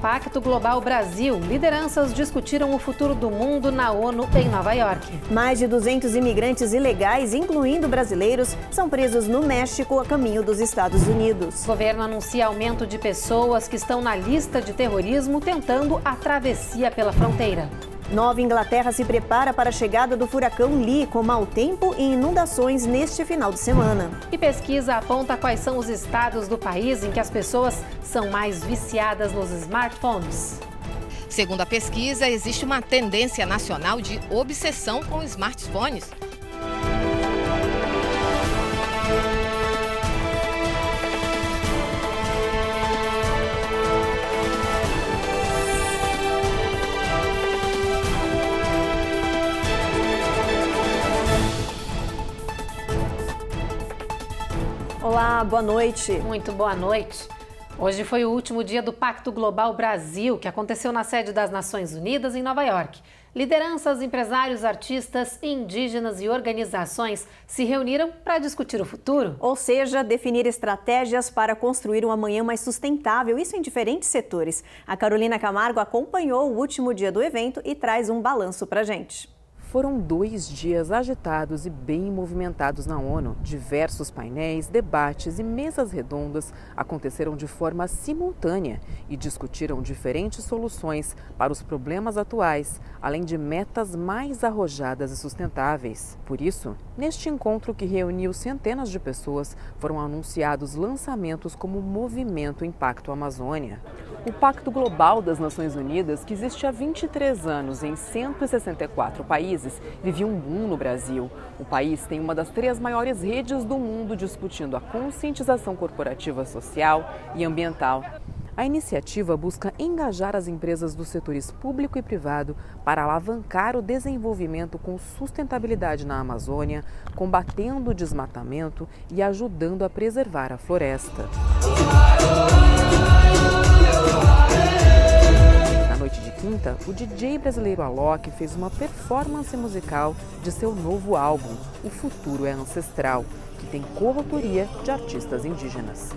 Pacto Global Brasil. Lideranças discutiram o futuro do mundo na ONU em Nova York. Mais de 200 imigrantes ilegais, incluindo brasileiros, são presos no México a caminho dos Estados Unidos. O governo anuncia aumento de pessoas que estão na lista de terrorismo tentando a travessia pela fronteira. Nova Inglaterra se prepara para a chegada do furacão Lee, com mau tempo e inundações neste final de semana. E pesquisa aponta quais são os estados do país em que as pessoas são mais viciadas nos smartphones. Segundo a pesquisa, existe uma tendência nacional de obsessão com smartphones. Olá, boa noite. Muito boa noite. Hoje foi o último dia do Pacto Global Brasil, que aconteceu na sede das Nações Unidas em Nova York. Lideranças, empresários, artistas, indígenas e organizações se reuniram para discutir o futuro. Ou seja, definir estratégias para construir um amanhã mais sustentável, isso em diferentes setores. A Carolina Camargo acompanhou o último dia do evento e traz um balanço para a gente. Foram 2 dias agitados e bem movimentados na ONU. Diversos painéis, debates e mesas redondas aconteceram de forma simultânea e discutiram diferentes soluções para os problemas atuais, além de metas mais arrojadas e sustentáveis. Por isso, neste encontro que reuniu centenas de pessoas, foram anunciados lançamentos como o Movimento Impacto Amazônia. O Pacto Global das Nações Unidas, que existe há 23 anos em 164 países, vivia um boom no Brasil. O país tem uma das 3 maiores redes do mundo discutindo a conscientização corporativa social e ambiental. A iniciativa busca engajar as empresas dos setores público e privado para alavancar o desenvolvimento com sustentabilidade na Amazônia, combatendo o desmatamento e ajudando a preservar a floresta. Na noite de quinta, o DJ brasileiro Alok fez uma performance musical de seu novo álbum, O Futuro é Ancestral, que tem coautoria de artistas indígenas.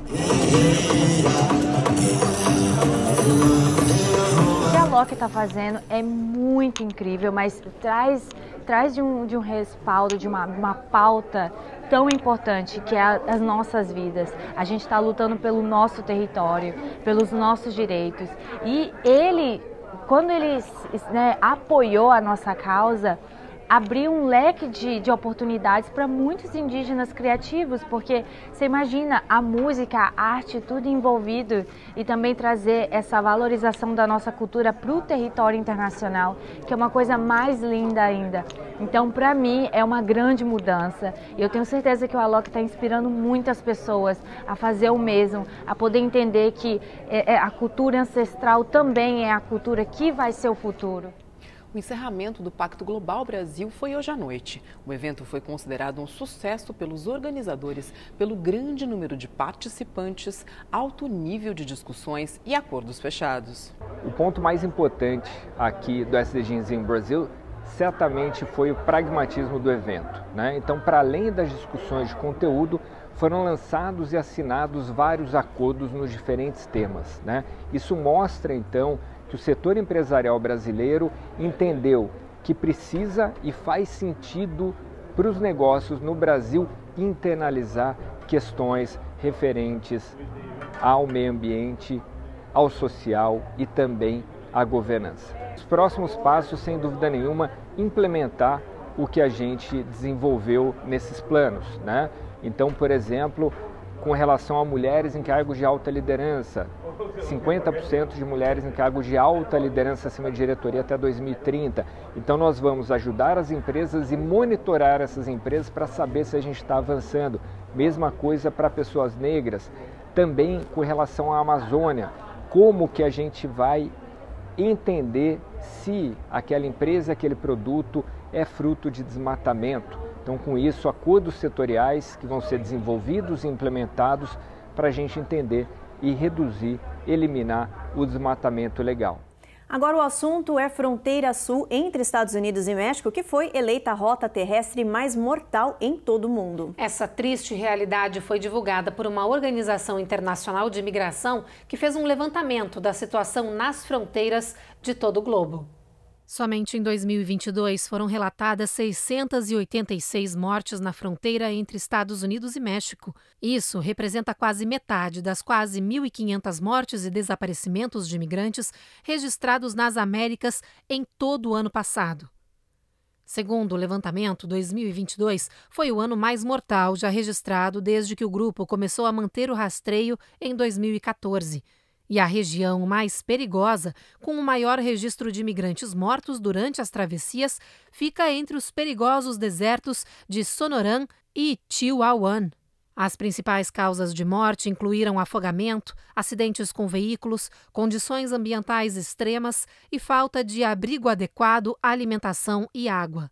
O que a Alok está fazendo é muito incrível, mas traz de um respaldo, de uma pauta tão importante que é as nossas vidas. A gente está lutando pelo nosso território, pelos nossos direitos. E ele, quando ele apoiou a nossa causa, abriu um leque de oportunidades para muitos indígenas criativos, porque você imagina a música, a arte, tudo envolvido, e também trazer essa valorização da nossa cultura para o território internacional, que é uma coisa mais linda ainda. Então, para mim, é uma grande mudança. E eu tenho certeza que o Alok está inspirando muitas pessoas a fazer o mesmo, a poder entender que a cultura ancestral também é a cultura que vai ser o futuro. O encerramento do Pacto Global Brasil foi hoje à noite. O evento foi considerado um sucesso pelos organizadores, pelo grande número de participantes, alto nível de discussões e acordos fechados. O ponto mais importante aqui do SDGs in Brasil certamente foi o pragmatismo do evento, né? Então, para além das discussões de conteúdo, foram lançados e assinados vários acordos nos diferentes temas, né? Isso mostra, então, que o setor empresarial brasileiro entendeu que precisa e faz sentido para os negócios no Brasil internalizar questões referentes ao meio ambiente, ao social e também à governança. Os próximos passos, sem dúvida nenhuma, implementar o que a gente desenvolveu nesses planos, né? Então, por exemplo, com relação a mulheres em cargos de alta liderança, 50% de mulheres em cargos de alta liderança acima de diretoria até 2030. Então nós vamos ajudar as empresas e monitorar essas empresas para saber se a gente está avançando. Mesma coisa para pessoas negras, também com relação à Amazônia. Como que a gente vai entender se aquela empresa, aquele produto é fruto de desmatamento. Então, com isso, acordos setoriais que vão ser desenvolvidos e implementados para a gente entender e reduzir, eliminar o desmatamento ilegal. Agora o assunto é fronteira sul entre Estados Unidos e México, que foi eleita a rota terrestre mais mortal em todo o mundo. Essa triste realidade foi divulgada por uma organização internacional de imigração que fez um levantamento da situação nas fronteiras de todo o globo. Somente em 2022 foram relatadas 686 mortes na fronteira entre Estados Unidos e México. Isso representa quase metade das quase 1.500 mortes e desaparecimentos de imigrantes registrados nas Américas em todo o ano passado. Segundo o levantamento, 2022 foi o ano mais mortal já registrado desde que o grupo começou a manter o rastreio em 2014. E a região mais perigosa, com o maior registro de imigrantes mortos durante as travessias, fica entre os perigosos desertos de Sonoran e Chihuahuan. As principais causas de morte incluíram afogamento, acidentes com veículos, condições ambientais extremas e falta de abrigo adequado, alimentação e água.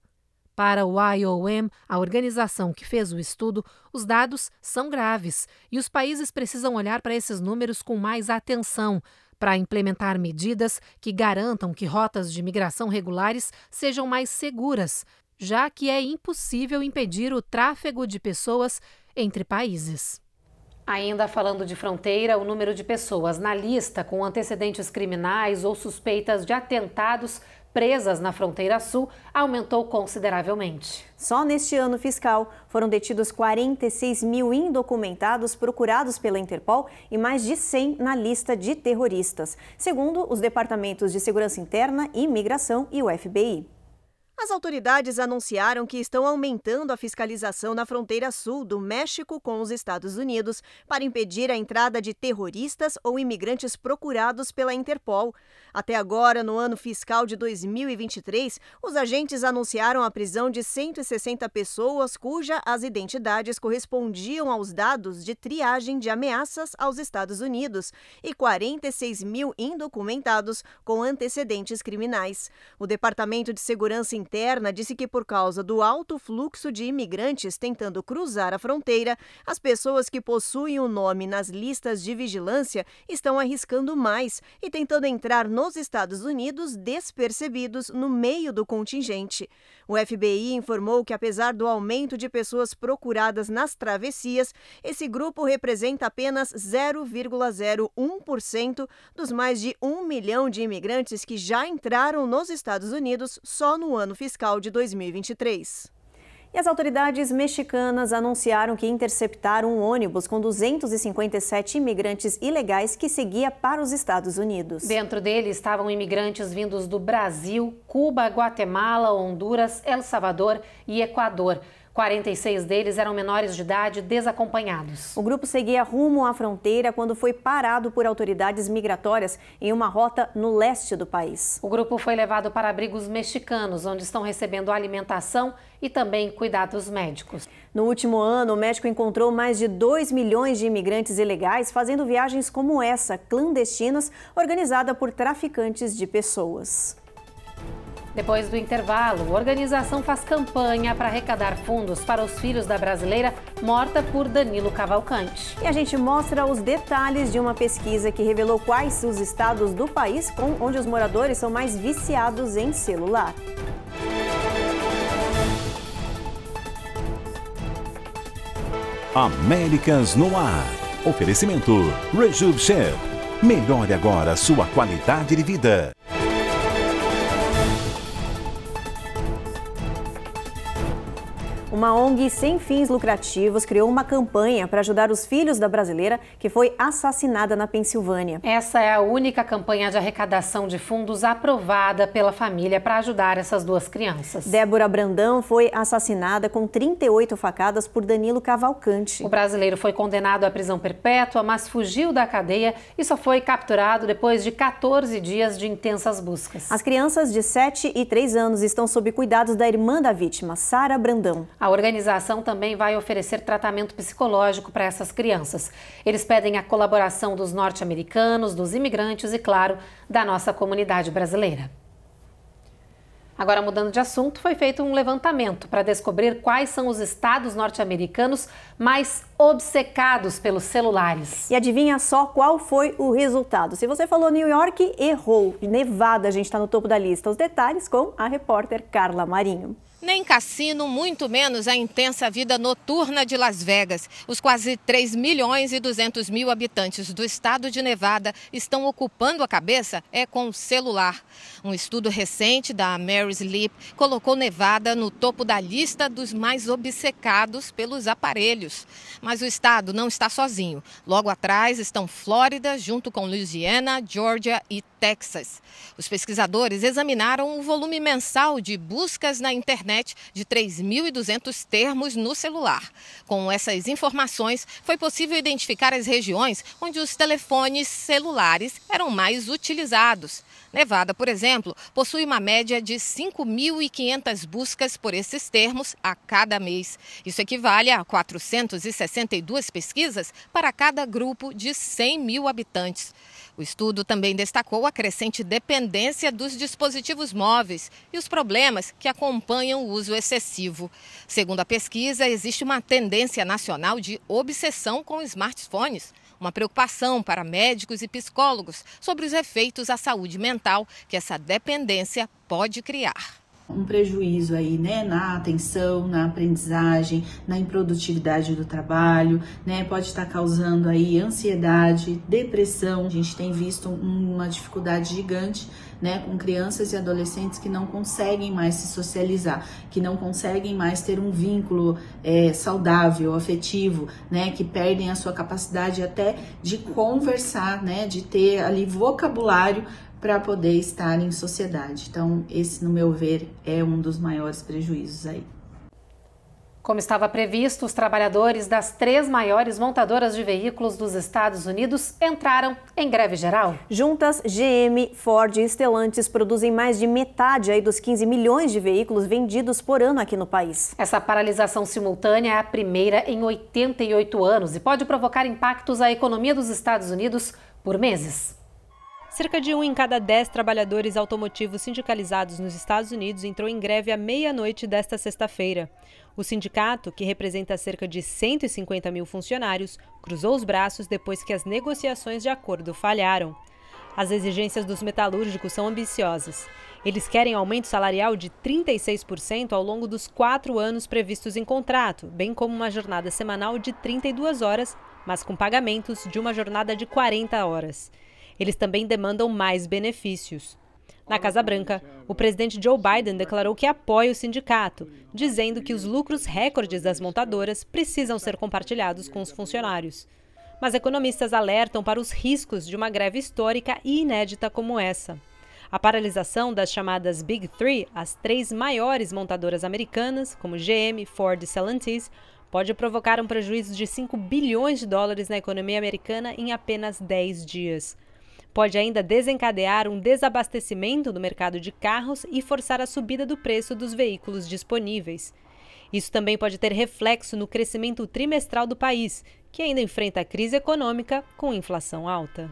Para o IOM, a organização que fez o estudo, os dados são graves e os países precisam olhar para esses números com mais atenção para implementar medidas que garantam que rotas de migração regulares sejam mais seguras, já que é impossível impedir o tráfego de pessoas entre países. Ainda falando de fronteira, o número de pessoas na lista com antecedentes criminais ou suspeitas de atentados presas na fronteira sul aumentou consideravelmente. Só neste ano fiscal foram detidos 46 mil indocumentados procurados pela Interpol e mais de 100 na lista de terroristas, segundo os departamentos de Segurança Interna, Imigração e o FBI. As autoridades anunciaram que estão aumentando a fiscalização na fronteira sul do México com os Estados Unidos para impedir a entrada de terroristas ou imigrantes procurados pela Interpol. Até agora, no ano fiscal de 2023, os agentes anunciaram a prisão de 160 pessoas cujas as identidades correspondiam aos dados de triagem de ameaças aos Estados Unidos e 46 mil indocumentados com antecedentes criminais. O Departamento de Segurança Interna disse que, por causa do alto fluxo de imigrantes tentando cruzar a fronteira, as pessoas que possuem o nome nas listas de vigilância estão arriscando mais e tentando entrar nos Estados Unidos despercebidos no meio do contingente. O FBI informou que, apesar do aumento de pessoas procuradas nas travessias, esse grupo representa apenas 0,01% dos mais de 1 milhão de imigrantes que já entraram nos Estados Unidos só no ano fiscal de 2023. E as autoridades mexicanas anunciaram que interceptaram um ônibus com 257 imigrantes ilegais que seguia para os Estados Unidos. Dentro dele estavam imigrantes vindos do Brasil, Cuba, Guatemala, Honduras, El Salvador e Equador. 46 deles eram menores de idade desacompanhados. O grupo seguia rumo à fronteira quando foi parado por autoridades migratórias em uma rota no leste do país. O grupo foi levado para abrigos mexicanos, onde estão recebendo alimentação e também cuidados médicos. No último ano, o México encontrou mais de 2 milhões de imigrantes ilegais fazendo viagens como essa, clandestinas, organizada por traficantes de pessoas. Depois do intervalo, a organização faz campanha para arrecadar fundos para os filhos da brasileira morta por Danilo Cavalcante. E a gente mostra os detalhes de uma pesquisa que revelou quais os estados do país onde os moradores são mais viciados em celular. Américas no ar. Oferecimento Rejuve Chef. Melhore agora a sua qualidade de vida. Uma ONG sem fins lucrativos criou uma campanha para ajudar os filhos da brasileira que foi assassinada na Pensilvânia. Essa é a única campanha de arrecadação de fundos aprovada pela família para ajudar essas duas crianças. Débora Brandão foi assassinada com 38 facadas por Danilo Cavalcante. O brasileiro foi condenado à prisão perpétua, mas fugiu da cadeia e só foi capturado depois de 14 dias de intensas buscas. As crianças de 7 e 3 anos estão sob cuidados da irmã da vítima, Sara Brandão. A organização também vai oferecer tratamento psicológico para essas crianças. Eles pedem a colaboração dos norte-americanos, dos imigrantes e, claro, da nossa comunidade brasileira. Agora, mudando de assunto, foi feito um levantamento para descobrir quais são os estados norte-americanos mais obcecados pelos celulares. E adivinha só qual foi o resultado? Se você falou New York, errou. Nevada, a gente está no topo da lista. Os detalhes com a repórter Carla Marinho. Nem cassino, muito menos a intensa vida noturna de Las Vegas. Os quase 3.200.000 habitantes do estado de Nevada estão ocupando a cabeça com o celular. Um estudo recente da Mary Sleep colocou Nevada no topo da lista dos mais obcecados pelos aparelhos. Mas o estado não está sozinho. Logo atrás estão Flórida, junto com Louisiana, Georgia e Texas. Os pesquisadores examinaram o volume mensal de buscas na internet de 3.200 termos no celular. Com essas informações, foi possível identificar as regiões onde os telefones celulares eram mais utilizados. Nevada, por exemplo, possui uma média de 5.500 buscas por esses termos a cada mês. Isso equivale a 462 pesquisas para cada grupo de 100 mil habitantes. O estudo também destacou a crescente dependência dos dispositivos móveis e os problemas que acompanham o uso excessivo. Segundo a pesquisa, existe uma tendência nacional de obsessão com smartphones. Uma preocupação para médicos e psicólogos sobre os efeitos à saúde mental que essa dependência pode criar. Um prejuízo aí, né, na atenção, na aprendizagem, na improdutividade do trabalho, né, pode estar causando aí ansiedade, depressão. A gente tem visto uma dificuldade gigante, né, com crianças e adolescentes que não conseguem mais se socializar, que não conseguem mais ter um vínculo saudável, afetivo, né, que perdem a sua capacidade até de conversar, né, de ter ali vocabulário para poder estar em sociedade. Então, esse, no meu ver, é um dos maiores prejuízos aí. Como estava previsto, os trabalhadores das 3 maiores montadoras de veículos dos Estados Unidos entraram em greve geral. Juntas, GM, Ford e Stellantis produzem mais de metade aí dos 15 milhões de veículos vendidos por ano aqui no país. Essa paralisação simultânea é a primeira em 88 anos e pode provocar impactos à economia dos Estados Unidos por meses. Cerca de 1 em cada 10 trabalhadores automotivos sindicalizados nos Estados Unidos entrou em greve à meia-noite desta sexta-feira. O sindicato, que representa cerca de 150 mil funcionários, cruzou os braços depois que as negociações de acordo falharam. As exigências dos metalúrgicos são ambiciosas. Eles querem aumento salarial de 36% ao longo dos 4 anos previstos em contrato, bem como uma jornada semanal de 32 horas, mas com pagamentos de uma jornada de 40 horas. Eles também demandam mais benefícios. Na Casa Branca, o presidente Joe Biden declarou que apoia o sindicato, dizendo que os lucros recordes das montadoras precisam ser compartilhados com os funcionários. Mas economistas alertam para os riscos de uma greve histórica e inédita como essa. A paralisação das chamadas Big Three, as 3 maiores montadoras americanas, como GM, Ford e Stellantis, pode provocar um prejuízo de 5 bilhões de dólares na economia americana em apenas 10 dias. Pode ainda desencadear um desabastecimento do mercado de carros e forçar a subida do preço dos veículos disponíveis. Isso também pode ter reflexo no crescimento trimestral do país, que ainda enfrenta a crise econômica com inflação alta.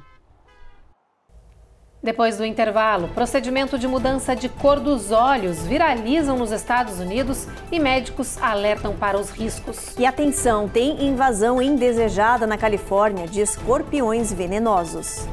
Depois do intervalo, procedimento de mudança de cor dos olhos viralizam nos Estados Unidos e médicos alertam para os riscos. E atenção, tem invasão indesejada na Califórnia de escorpiões venenosos.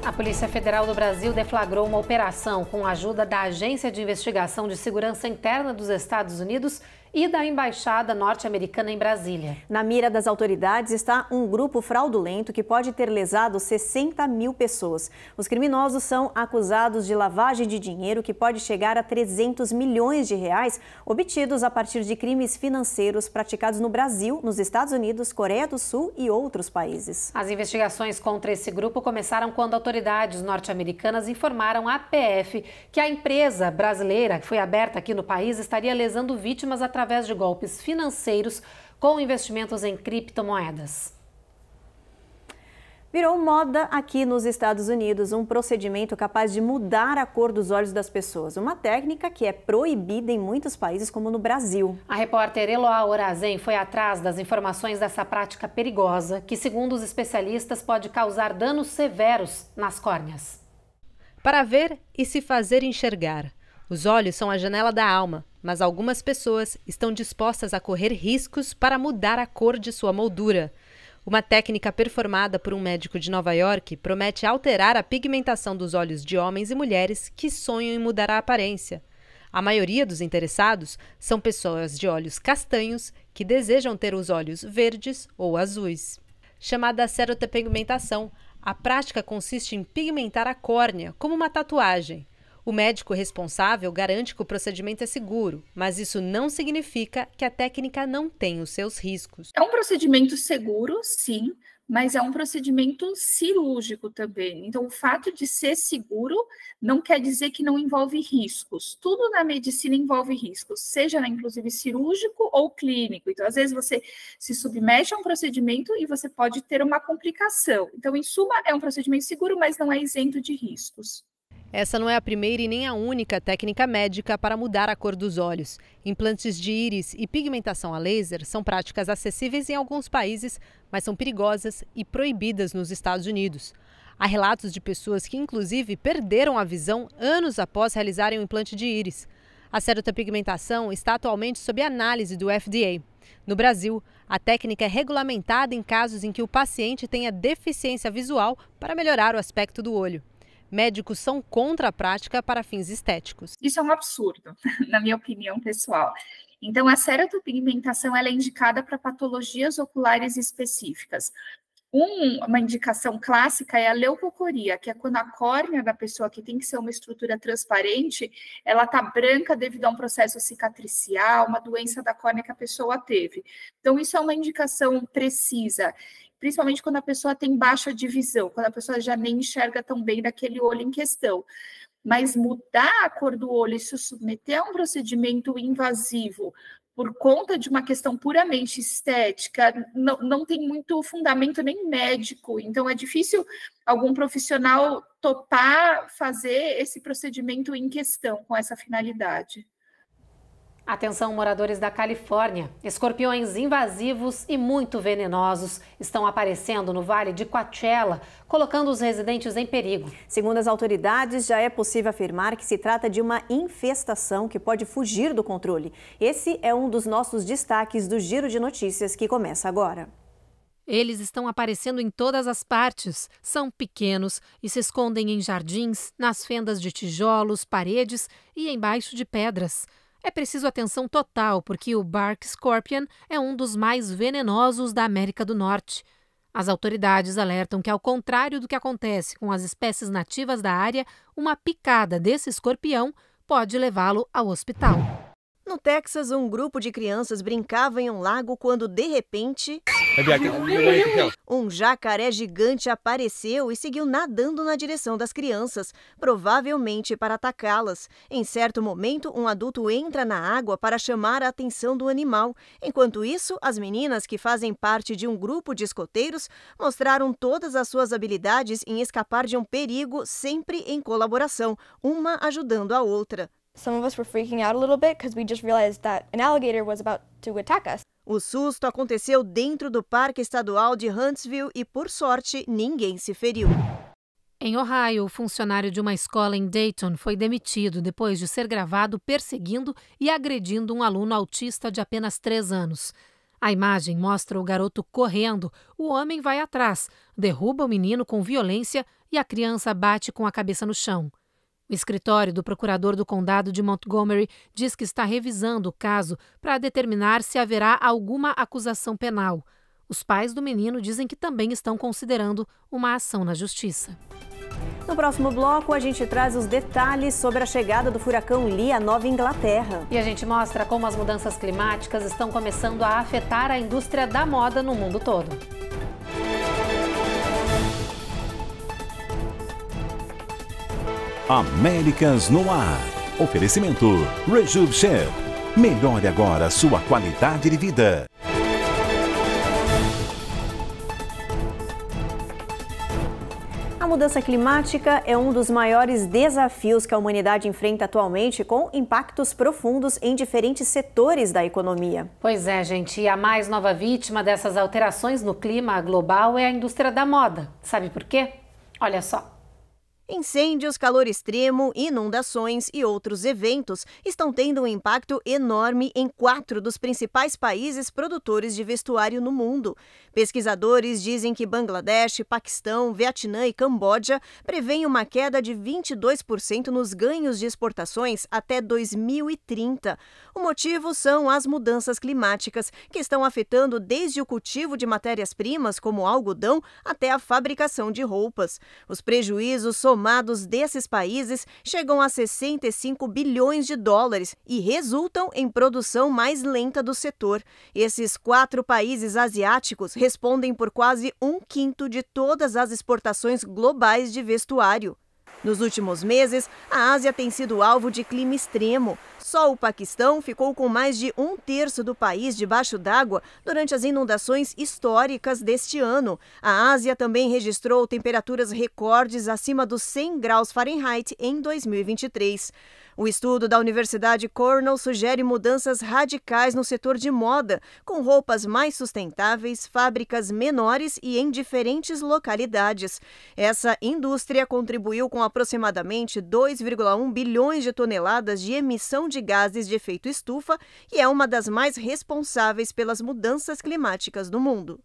A Polícia Federal do Brasil deflagrou uma operação com a ajuda da Agência de Investigação de Segurança Interna dos Estados Unidos e da Embaixada Norte-Americana em Brasília. Na mira das autoridades está um grupo fraudulento que pode ter lesado 60 mil pessoas. Os criminosos são acusados de lavagem de dinheiro que pode chegar a 300 milhões de reais, obtidos a partir de crimes financeiros praticados no Brasil, nos Estados Unidos, Coreia do Sul e outros países. As investigações contra esse grupo começaram quando autoridades norte-americanas informaram à PF que a empresa brasileira que foi aberta aqui no país estaria lesando vítimas através de golpes financeiros com investimentos em criptomoedas. Virou moda aqui nos Estados Unidos um procedimento capaz de mudar a cor dos olhos das pessoas. Uma técnica que é proibida em muitos países, como no Brasil. A repórter Eloá Orazen foi atrás das informações dessa prática perigosa, que, segundo os especialistas, pode causar danos severos nas córneas. Para ver e se fazer enxergar. Os olhos são a janela da alma, mas algumas pessoas estão dispostas a correr riscos para mudar a cor de sua moldura. Uma técnica performada por um médico de Nova York promete alterar a pigmentação dos olhos de homens e mulheres que sonham em mudar a aparência. A maioria dos interessados são pessoas de olhos castanhos que desejam ter os olhos verdes ou azuis. Chamada ceratopigmentação, a prática consiste em pigmentar a córnea, como uma tatuagem. O médico responsável garante que o procedimento é seguro, mas isso não significa que a técnica não tem os seus riscos. É um procedimento seguro, sim, mas é um procedimento cirúrgico também. Então, o fato de ser seguro não quer dizer que não envolve riscos. Tudo na medicina envolve riscos, seja, inclusive, cirúrgico ou clínico. Então, às vezes, você se submete a um procedimento e você pode ter uma complicação. Então, em suma, é um procedimento seguro, mas não é isento de riscos. Essa não é a primeira e nem a única técnica médica para mudar a cor dos olhos. Implantes de íris e pigmentação a laser são práticas acessíveis em alguns países, mas são perigosas e proibidas nos Estados Unidos. Há relatos de pessoas que, inclusive, perderam a visão anos após realizarem um implante de íris. A ceratopigmentação está atualmente sob análise do FDA. No Brasil, a técnica é regulamentada em casos em que o paciente tenha deficiência visual para melhorar o aspecto do olho. Médicos são contra a prática para fins estéticos. Isso é um absurdo, na minha opinião pessoal. Então, a ceratopigmentação ela é indicada para patologias oculares específicas. Uma indicação clássica é a leucocoria, que é quando a córnea da pessoa, que tem que ser uma estrutura transparente, ela está branca devido a um processo cicatricial, uma doença da córnea que a pessoa teve. Então, isso é uma indicação precisa, principalmente quando a pessoa tem baixa de visão, quando a pessoa já nem enxerga tão bem daquele olho em questão. Mas mudar a cor do olho e se submeter a um procedimento invasivo por conta de uma questão puramente estética, não tem muito fundamento nem médico. Então, é difícil algum profissional topar fazer esse procedimento em questão com essa finalidade. Atenção, moradores da Califórnia. Escorpiões invasivos e muito venenosos estão aparecendo no Vale de Coachella, colocando os residentes em perigo. Segundo as autoridades, já é possível afirmar que se trata de uma infestação que pode fugir do controle. Esse é um dos nossos destaques do Giro de Notícias, que começa agora. Eles estão aparecendo em todas as partes. São pequenos e se escondem em jardins, nas fendas de tijolos, paredes e embaixo de pedras. É preciso atenção total, porque o Bark Scorpion é um dos mais venenosos da América do Norte. As autoridades alertam que, ao contrário do que acontece com as espécies nativas da área, uma picada desse escorpião pode levá-lo ao hospital. No Texas, um grupo de crianças brincava em um lago quando, de repente, um jacaré gigante apareceu e seguiu nadando na direção das crianças, provavelmente para atacá-las. Em certo momento, um adulto entra na água para chamar a atenção do animal. Enquanto isso, as meninas, que fazem parte de um grupo de escoteiros, mostraram todas as suas habilidades em escapar de um perigo, sempre em colaboração, uma ajudando a outra. Some of us were freaking out a little bit because we just realized that an alligator was about to attack us. O susto aconteceu dentro do Parque Estadual de Huntsville e, por sorte, ninguém se feriu. Em Ohio, o funcionário de uma escola em Dayton foi demitido depois de ser gravado perseguindo e agredindo um aluno autista de apenas 3 anos. A imagem mostra o garoto correndo, o homem vai atrás, derruba o menino com violência e a criança bate com a cabeça no chão. O escritório do procurador do condado de Montgomery diz que está revisando o caso para determinar se haverá alguma acusação penal. Os pais do menino dizem que também estão considerando uma ação na justiça. No próximo bloco, a gente traz os detalhes sobre a chegada do furacão Lee à Nova Inglaterra. E a gente mostra como as mudanças climáticas estão começando a afetar a indústria da moda no mundo todo. Américas no Ar. Oferecimento Rejuve Chef. Melhore agora sua qualidade de vida. mudança climática é um dos maiores desafios que a humanidade enfrenta atualmente, com impactos profundos em diferentes setores da economia. Pois é, gente, e a mais nova vítima dessas alterações no clima global é a indústria da moda. Sabe por quê? Olha só. Incêndios, calor extremo, inundações e outros eventos estão tendo um impacto enorme em 4 dos principais países produtores de vestuário no mundo. Pesquisadores dizem que Bangladesh, Paquistão, Vietnã e Camboja prevêem uma queda de 22% nos ganhos de exportações até 2030. O motivo são as mudanças climáticas, que estão afetando desde o cultivo de matérias-primas, como algodão, até a fabricação de roupas. Os prejuízos somados desses países chegam a 65 bilhões de dólares e resultam em produção mais lenta do setor. Esses 4 países asiáticos respondem por quase 1/5 de todas as exportações globais de vestuário. Nos últimos meses, a Ásia tem sido alvo de clima extremo. Só o Paquistão ficou com mais de 1/3 do país debaixo d'água durante as inundações históricas deste ano. A Ásia também registrou temperaturas recordes acima dos 100 graus Fahrenheit em 2023. O estudo da Universidade Cornell sugere mudanças radicais no setor de moda, com roupas mais sustentáveis, fábricas menores e em diferentes localidades. Essa indústria contribuiu com aproximadamente 2,1 bilhões de toneladas de emissão de gases de efeito estufa e é uma das mais responsáveis pelas mudanças climáticas do mundo.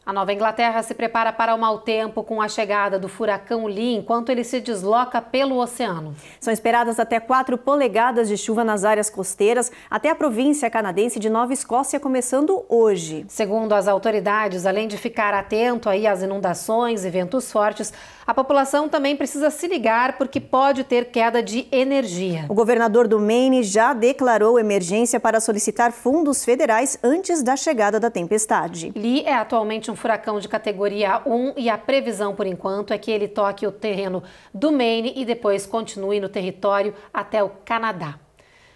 A Nova Inglaterra se prepara para o mau tempo com a chegada do furacão Lee, enquanto ele se desloca pelo oceano. São esperadas até 4 polegadas de chuva nas áreas costeiras, até a província canadense de Nova Escócia, começando hoje. Segundo as autoridades, além de ficar atento aí às inundações e ventos fortes, a população também precisa se ligar porque pode ter queda de energia. O governador do Maine já declarou emergência para solicitar fundos federais antes da chegada da tempestade. Lee é atualmente um furacão de categoria 1 e a previsão, por enquanto, é que ele toque o terreno do Maine e depois continue no território até o Canadá.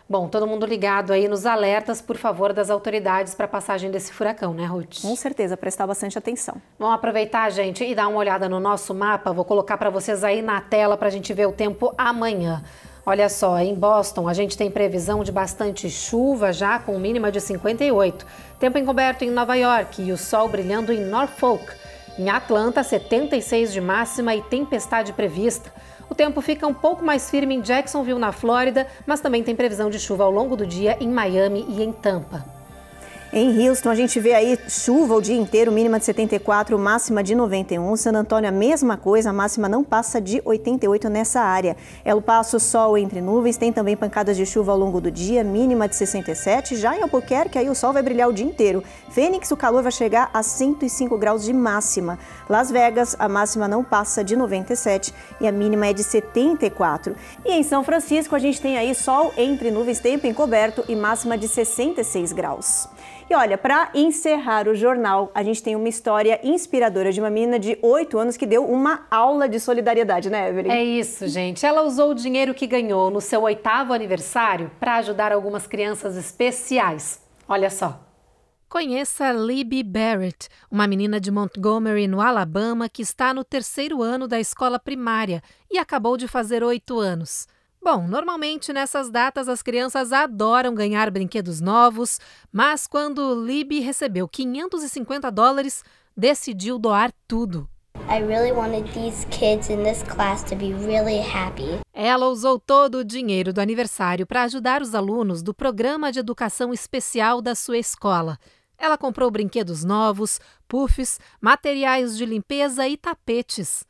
Bom, todo mundo ligado aí nos alertas, por favor, das autoridades para a passagem desse furacão, né, Ruth? Com certeza, prestar bastante atenção. Vamos aproveitar, gente, e dar uma olhada no nosso mapa. Vou colocar para vocês aí na tela para a gente ver o tempo amanhã. Olha só, em Boston a gente tem previsão de bastante chuva já, com mínima de 58. Tempo encoberto em Nova York e o sol brilhando em Norfolk. Em Atlanta, 76 de máxima e tempestade prevista. O tempo fica um pouco mais firme em Jacksonville, na Flórida, mas também tem previsão de chuva ao longo do dia em Miami e em Tampa. Em Houston, a gente vê aí chuva o dia inteiro, mínima de 74, máxima de 91. San Antônio, a mesma coisa, a máxima não passa de 88 nessa área. El Paso, sol entre nuvens, tem também pancadas de chuva ao longo do dia, mínima de 67. Já em Albuquerque, aí o sol vai brilhar o dia inteiro. Fênix, o calor vai chegar a 105 graus de máxima. Las Vegas, a máxima não passa de 97 e a mínima é de 74. E em São Francisco, a gente tem aí sol entre nuvens, tempo encoberto e máxima de 66 graus. E olha, para encerrar o jornal, a gente tem uma história inspiradora de uma menina de 8 anos que deu uma aula de solidariedade, né, Evelyn? É isso, gente. Ela usou o dinheiro que ganhou no seu 8º aniversário para ajudar algumas crianças especiais. Olha só. Conheça Libby Barrett, uma menina de Montgomery, no Alabama, que está no 3º ano da escola primária e acabou de fazer 8 anos. Bom, normalmente nessas datas as crianças adoram ganhar brinquedos novos, mas quando Libby recebeu $550, decidiu doar tudo. I really wanted these kids in this class to be really happy. Ela usou todo o dinheiro do aniversário para ajudar os alunos do programa de educação especial da sua escola. Ela comprou brinquedos novos, puffs, materiais de limpeza e tapetes.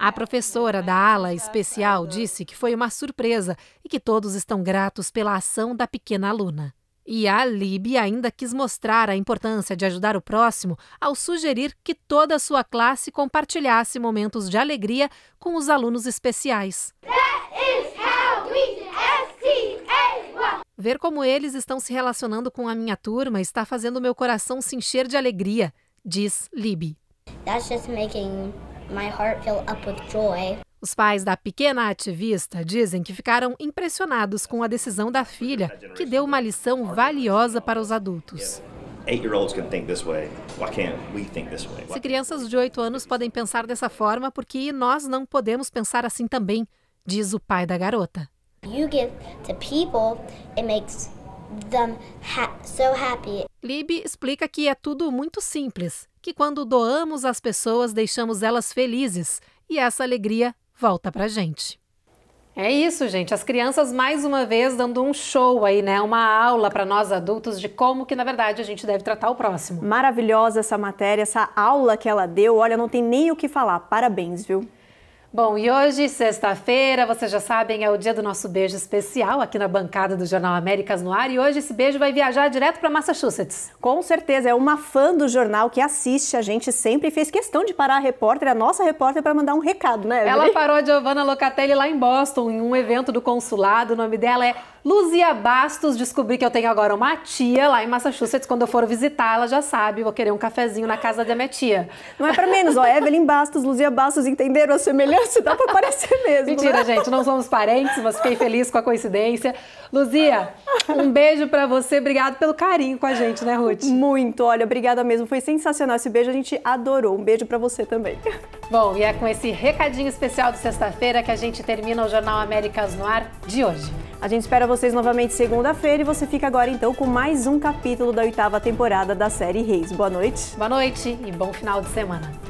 A professora da ala especial disse que foi uma surpresa e que todos estão gratos pela ação da pequena aluna. E a Libby ainda quis mostrar a importância de ajudar o próximo ao sugerir que toda a sua classe compartilhasse momentos de alegria com os alunos especiais. Ver como eles estão se relacionando com a minha turma está fazendo meu coração se encher de alegria, diz Libby. That's just making my heart fill up with joy. Os pais da pequena ativista dizem que ficaram impressionados com a decisão da filha, que deu uma lição valiosa para os adultos. 8-year-olds can think this way, why can't we think this way? Se crianças de 8 anos podem pensar dessa forma, porque nós não podemos pensar assim também, diz o pai da garota. You give to people, it makes them so happy. Libby explica que é tudo muito simples, que quando doamos às pessoas, deixamos elas felizes e essa alegria volta pra gente. É isso, gente. As crianças, mais uma vez, dando um show aí, né? Uma aula para nós adultos de como que, na verdade, a gente deve tratar o próximo. Maravilhosa essa matéria, essa aula que ela deu. Olha, não tem nem o que falar. Parabéns, viu? Bom, e hoje, sexta-feira, vocês já sabem, é o dia do nosso beijo especial aqui na bancada do Jornal Américas no Ar. E hoje esse beijo vai viajar direto para Massachusetts. Com certeza, é uma fã do jornal que assiste a gente sempre, fez questão de parar a nossa repórter, para mandar um recado, né, Evelyn? Ela parou a Giovanna Locatelli lá em Boston, em um evento do consulado. O nome dela é Luzia Bastos. Descobri que eu tenho agora uma tia lá em Massachusetts. Quando eu for visitar, ela já sabe, vou querer um cafezinho na casa da minha tia. Não é para menos, ó, Evelyn Bastos, Luzia Bastos, entenderam a semelhança? Dá para parecer mesmo. Mentira, né? gente, não somos parentes, mas fiquei feliz com a coincidência. Luzia, um beijo para você, obrigado pelo carinho com a gente, né, Ruth? Muito, olha, obrigada mesmo, foi sensacional esse beijo, a gente adorou. Um beijo para você também. Bom, e é com esse recadinho especial de sexta-feira que a gente termina o Jornal Américas no Ar de hoje. A gente espera vocês novamente segunda-feira e você fica agora então com mais um capítulo da 8ª temporada da série Reis. Boa noite. Boa noite e bom final de semana.